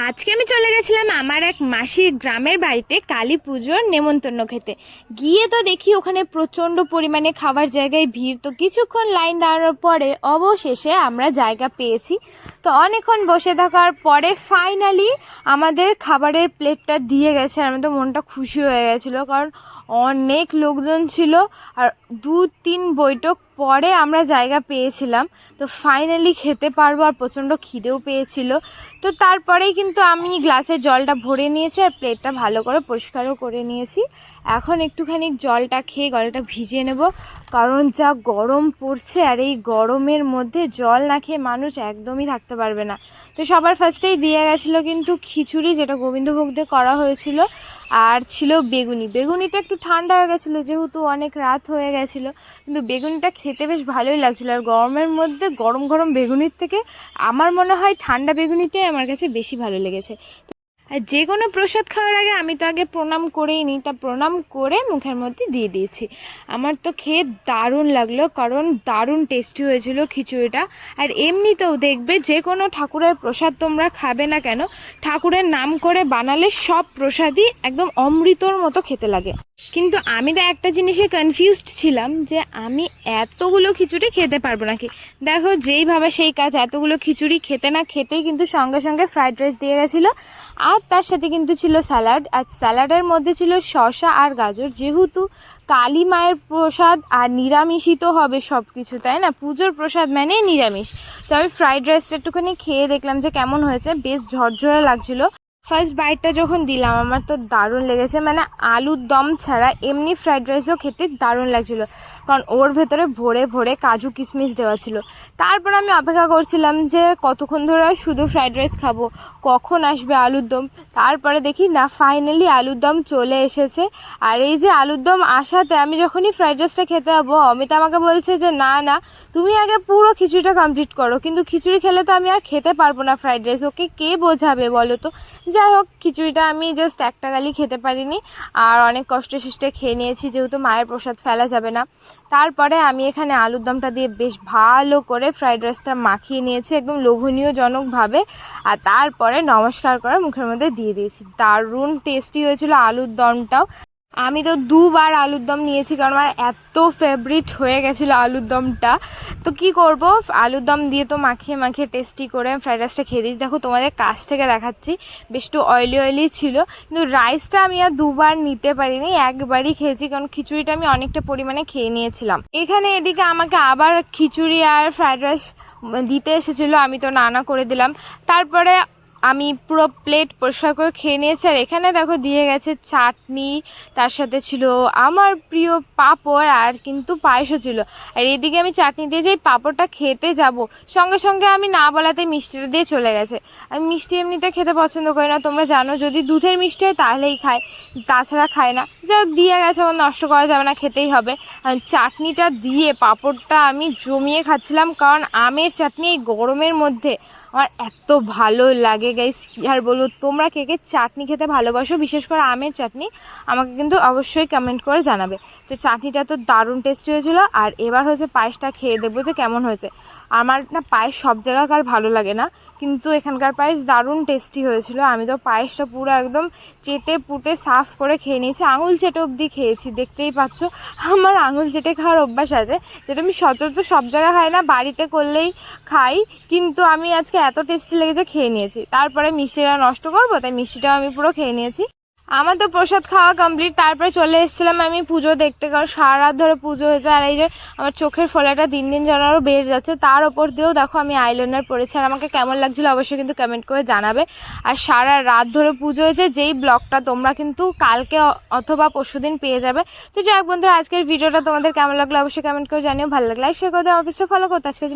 আজকে আমি চলে গেছিলাম আমার এক মাসির গ্রামের বাড়িতে কালী পুজোর নেমন্তন্ন খেতে। গিয়ে তো দেখি ওখানে প্রচণ্ড পরিমাণে খাবার জায়গায় ভিড়। তো কিছুক্ষণ লাইন দাঁড়ানোর পরে অবশেষে আমরা জায়গা পেয়েছি। তো অনেকক্ষণ বসে থাকার পরে ফাইনালি আমাদের খাবারের প্লেটটা দিয়ে গেছে। আমার তো মনটা খুশি হয়ে গেছিলো, কারণ অনেক লোকজন ছিল আর 2-3 বৈঠক পরে আমরা জায়গা পেয়েছিলাম। তো ফাইনালি খেতে পারবো, আর প্রচণ্ড খিদেও পেয়েছিল। তো তারপরেই কিন্তু আমি গ্লাসে জলটা ভরে নিয়েছি আর প্লেটটা ভালো করে পরিষ্কারও করে নিয়েছি। এখন একটুখানি জলটা খেয়ে গলাটা ভিজিয়ে নেব, কারণ যা গরম পড়ছে আর এই গরমের মধ্যে জল না খেয়ে মানুষ একদমই থাকতে পারবে না। তো সবার ফার্স্টেই দিয়ে গেছিলো কিন্তু খিচুড়ি, যেটা গোবিন্দভোগ দিয়ে করা হয়েছিল, আর ছিল বেগুনিটা একটু ঠান্ডা হয়ে গেছিলো যেহেতু অনেক রাত হয়ে গেছিলো, কিন্তু বেগুনিটা খেতে বেশ ভালোই লাগছিলো। আর গরমের মধ্যে গরম গরম বেগুনির থেকে আমার মনে হয় ঠান্ডা বেগুনিটাই আমার কাছে বেশি ভালো লেগেছে। আর যে কোনো প্রসাদ খাওয়ার আগে আমি তো আগে প্রণাম করেই নিই, তা প্রণাম করে মুখের মধ্যে দিয়ে দিয়েছি। আমার তো খেয়ে দারুণ লাগলো, কারণ দারুণ টেস্টি হয়েছিল খিচুড়িটা। আর এমনিতেও দেখবে যে কোনো ঠাকুরের প্রসাদ তোমরা খাবে না কেন, ঠাকুরের নাম করে বানালে সব প্রসাদই একদম অমৃতর মতো খেতে লাগে। কিন্তু আমি তো একটা জিনিসে কনফিউজড ছিলাম যে আমি এতগুলো খিচুড়ি খেতে পারবো নাকি। দেখো যেইভাবে সেই কাজ, এতগুলো খিচুড়ি খেতে না খেতেই কিন্তু সঙ্গে সঙ্গে ফ্রাইড রাইস দিয়ে গেছিলো, আর তার সাথে কিন্তু ছিল স্যালাড। আর স্যালাডের মধ্যে ছিল শসা আর গাজর। যেহেতু কালী মায়ের প্রসাদ আর নিরামিষই তো হবে সব কিছু, তাই না? পুজোর প্রসাদ মানে নিরামিষ। তো আমি ফ্রাইড রাইসটা একটুখানি খেয়ে দেখলাম যে কেমন হয়েছে। বেশ ঝরঝরে লাগছিলো। ফার্স্ট বাইটটা যখন দিলাম আমার তো দারুণ লেগেছে। মানে আলুর দম ছাড়া এমনি ফ্রাইড রাইসও খেতে দারুণ লাগছিলো, কারণ ওর ভেতরে ভরে ভরে কাজু কিশমিশ দেওয়া ছিল। তারপর আমি অপেক্ষা করছিলাম যে কতক্ষণ ধরে শুধু ফ্রাইড রাইস খাবো, কখন আসবে আলুর দম। তারপরে দেখি না, ফাইনালি আলুর দম চলে এসেছে। আর এই যে আলুর দম আসাতে আমি যখনই ফ্রাইড রাইসটা খেতে যাবো, অমিতা আমাকে বলছে যে না না, তুমি আগে পুরো খিচুড়িটা কমপ্লিট করো। কিন্তু খিচুড়ি খেলে তো আমি আর খেতে পারবো না ফ্রাইড রাইস, ওকে কে বোঝাবে বলো তো। যাই হোক, খিচুড়িটা আমি জাস্ট একটা গালি খেতে পারিনি, আর অনেক কষ্টে সৃষ্টে খেয়ে নিয়েছি, যেহেতু মায়ের প্রসাদ ফেলা যাবে না। তারপরে আমি এখানে আলুর দমটা দিয়ে বেশ ভালো করে ফ্রাইড রাইসটা মাখিয়ে নিয়েছি একদম লোভনীয়জনকভাবে। আর তারপরে নমস্কার করে মুখের মধ্যে দিয়ে দিয়েছি। দারুণ টেস্টি হয়েছিল আলুর দমটাও। আমি তো 2বার আলুর দম নিয়েছি, কারণ আমার এত ফেভারিট হয়ে গেছিলো আলুর দমটা। তো কি করব, আলুর দম দিয়ে তো মাখিয়ে মাখিয়ে টেস্টি করে ফ্রাইড রাইসটা খেয়ে দিয়েছি। দেখো তোমাদের কাছ থেকে দেখাচ্ছি, বেশ একটু অয়েলি ছিল। কিন্তু রাইসটা আমি আর 2বার নিতে পারিনি, একবারই খেয়েছি, কারণ খিচুড়িটা আমি অনেকটা পরিমাণে খেয়ে নিয়েছিলাম। এখানে এদিকে আমাকে আবার খিচুড়ি আর ফ্রাইড রাইস দিতে এসেছিলো, আমি তো না করে দিলাম। তারপরে আমি পুরো প্লেট পরিষ্কার করে খেয়ে নিয়েছি। আর এখানে দেখো দিয়ে গেছে চাটনি, তার সাথে ছিল আমার প্রিয় পাঁপড়, আর কিন্তু পায়েসও ছিল। আর এদিকে আমি চাটনি দিয়ে যেই পাঁপড়টা খেতে যাব, সঙ্গে সঙ্গে আমি না বলাতে মিষ্টিটা দিয়ে চলে গেছে। আমি মিষ্টি এমনিতে খেতে পছন্দ করি না, তোমরা জানো। যদি দুধের মিষ্টি হয় তাহলেই খাই, তাছাড়া খাই না। যাই হোক, দিয়ে গেছে, আমার নষ্ট করা যাবে না, খেতেই হবে। চাটনিটা দিয়ে পাঁপড়টা আমি জমিয়ে খাচ্ছিলাম, কারণ আমের চাটনি এই গরমের মধ্যে আমার এত ভালো লাগে গাইস, কী আর বলবো। তোমরা কে কে চাটনি খেতে ভালোবাসো, বিশেষ করে আমের চাটনি, আমাকে কিন্তু অবশ্যই কমেন্ট করে জানাবে। তো চাটনিটা তো দারুণ টেস্টি হয়েছিল। আর এবার হচ্ছে পায়েসটা খেয়ে দেখবো যে কেমন হয়েছে। আমার না পায়েস সব জায়গাকার ভালো লাগে না, কিন্তু এখানকার পায়েস দারুণ টেস্টি হয়েছিল। আমি তো পায়েসটা পুরো একদম চেটে পুটে সাফ করে খেয়ে নিয়েছি, আঙুল চেটে অবধি খেয়েছি। দেখতেই পাচ্ছ আমার আঙুল চেটে খাওয়ার অভ্যাস আছে, যেটা আমি সচরাচর সব জায়গায় খাই না, বাড়িতে করলেই খাই। কিন্তু আমি আজকে এত টেস্টি লেগেছে খেয়ে নিয়েছি। তারপরে মিষ্টিটা নষ্ট করবো, তাই মিষ্টিটাও আমি পুরো খেয়ে নিয়েছি। আমার তো প্রসাদ খাওয়া কমপ্লিট। তারপরে চলে এসেছিলাম আমি পুজো দেখতে, কারণ সারা রাত ধরে পুজো হয়েছে। আর এই যে আমার চোখের ফোলাটা দিন দিন যেন আরও বেড়ে যাচ্ছে, তার ওপর দিয়েও দেখো আমি আইলাইনার পরেছি। আর আমাকে কেমন লাগছিলো অবশ্যই কিন্তু কমেন্ট করে জানাবে। আর সারা রাত ধরে পুজো হয়েছে, যেই ব্লগটা তোমরা কিন্তু কালকে অথবা পরশুদিন পেয়ে যাবে। তো যাই হোক বন্ধুরা, আজকের ভিডিওটা তোমাদের কেমন লাগলো অবশ্যই কমেন্ট করে জানিও। ভালো লাগলে শেয়ার করে দাও, আমার পেজটা ফলো করতে। আজকে